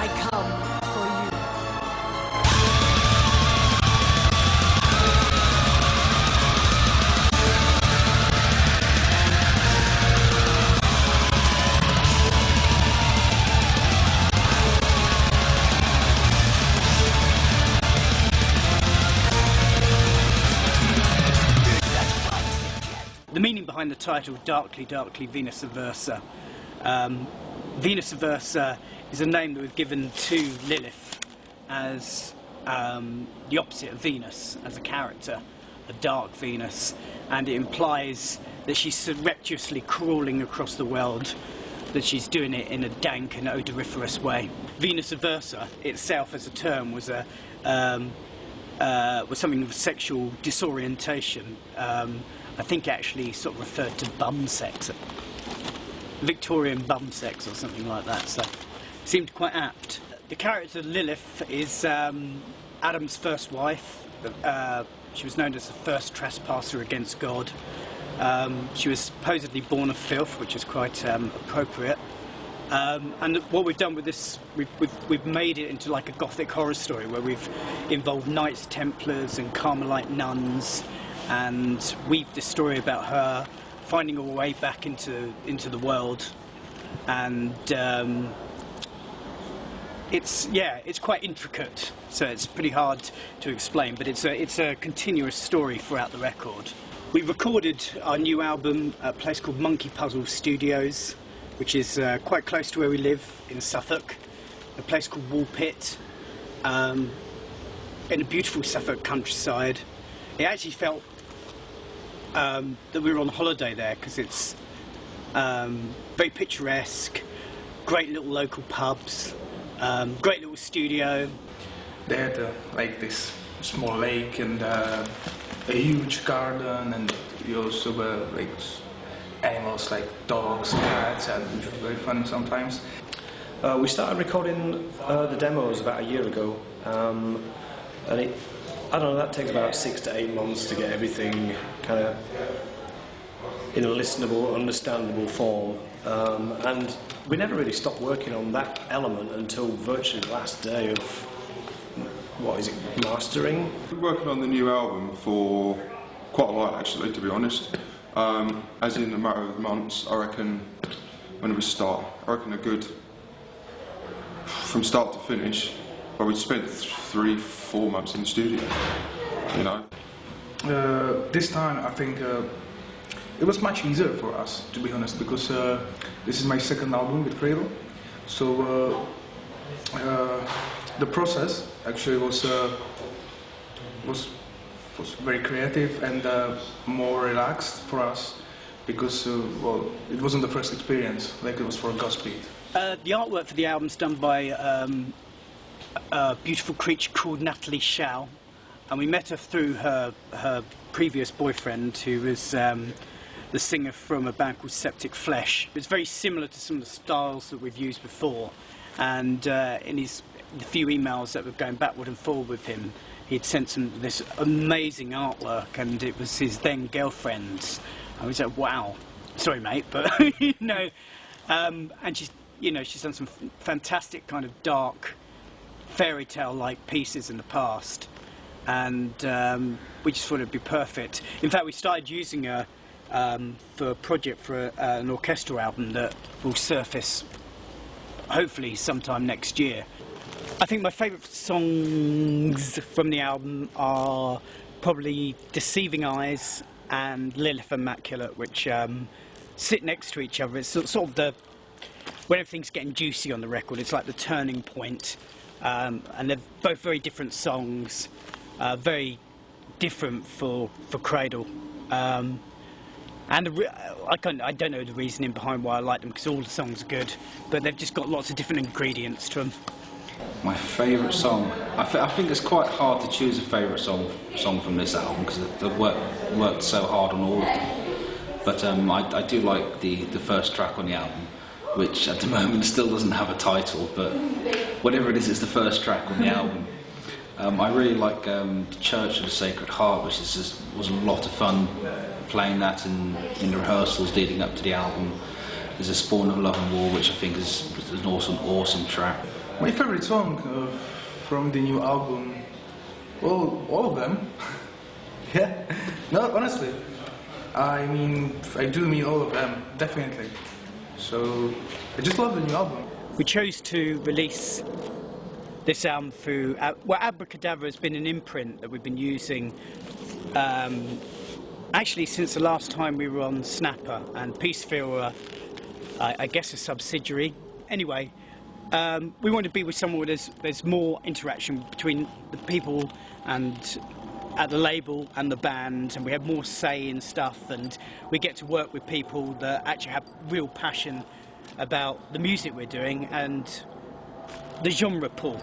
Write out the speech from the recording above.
I come for you. The meaning behind the title, Darkly, Darkly, Venus Aversa. Venus Aversa is a name that we've given to Lilith as the opposite of Venus, as a character, a dark Venus, and it implies that she's surreptitiously crawling across the world, that she's doing it in a dank and odoriferous way. Venus Aversa itself as a term was something of sexual disorientation. I think actually sort of referred to bum sex, Victorian bum sex or something like that, so it seemed quite apt. The character Lilith is Adam's first wife. She was known as the first trespasser against God. She was supposedly born of filth, which is quite appropriate. And what we've done with this, we've made it into like a gothic horror story where we've involved Knights Templars and Carmelite nuns, and weave this story about her finding her way back into the world, and it's quite intricate, so it's pretty hard to explain, but it's a continuous story throughout the record. We recorded our new album at a place called Monkey Puzzle Studios, which is quite close to where we live in Suffolk, a place called Woolpit, in a beautiful Suffolk countryside. It actually felt that we were on holiday there because it's very picturesque, great little local pubs, great little studio. They had like this small lake and a huge garden, and you also were like animals like dogs, cats, and which was very fun sometimes. We started recording the demos about a year ago, and I don't know, that takes about 6 to 8 months to get everything kind of in a listenable, understandable form. And we never really stopped working on that element until virtually the last day of, what is it, mastering? We've been working on the new album for quite a while actually, to be honest. As in a matter of months, I reckon, when it was start, I reckon a good, from start to finish, but we'd spent 3-4 months in the studio, you know. This time I think it was much easier for us, to be honest, because this is my second album with Cradle, so the process actually was very creative and more relaxed for us, because well, it wasn't the first experience like it was for Godspeed. The artwork for the album's done by a beautiful creature called Natalie Shao, and we met her through her previous boyfriend, who was the singer from a band called Septic Flesh. It's very similar to some of the styles that we've used before, and in the few emails that were going backward and forward with him, he'd sent this amazing artwork, and it was his then girlfriend's. I was like, wow, sorry mate, but you know, and she's done some fantastic kind of dark fairy tale-like pieces in the past, and we just thought it'd be perfect. In fact, we started using her for a project for an orchestral album that will surface hopefully sometime next year. I think my favourite songs from the album are probably Deceiving Eyes and Lilith Immaculate, which sit next to each other. It's sort of when everything's getting juicy on the record, it's like the turning point. And they're both very different songs, very different for Cradle. And I don't know the reasoning behind why I like them, because all the songs are good, but they've just got lots of different ingredients to them. My favourite song? I think it's quite hard to choose a favourite song from this album, because I've worked so hard on all of them. But I do like the first track on the album, which at the moment still doesn't have a title, but whatever it is, it's the first track on the album. I really like the Church of the Sacred Heart, which was a lot of fun playing that in the rehearsals leading up to the album. There's a Spawn of Love and War, which I think is an awesome track. My favorite song from the new album, well, all of them. Yeah, no, honestly, I mean, I do mean all of them, definitely. So, I just love the new album. We chose to release this album through, well, Abracadabra has been an imprint that we've been using actually since the last time we were on Snapper, and Peaceville, I guess, a subsidiary. Anyway, we want to be with someone where there's more interaction between the people and at the label and the band, and we have more say in stuff, and we get to work with people that actually have real passion about the music we're doing and the genre pull.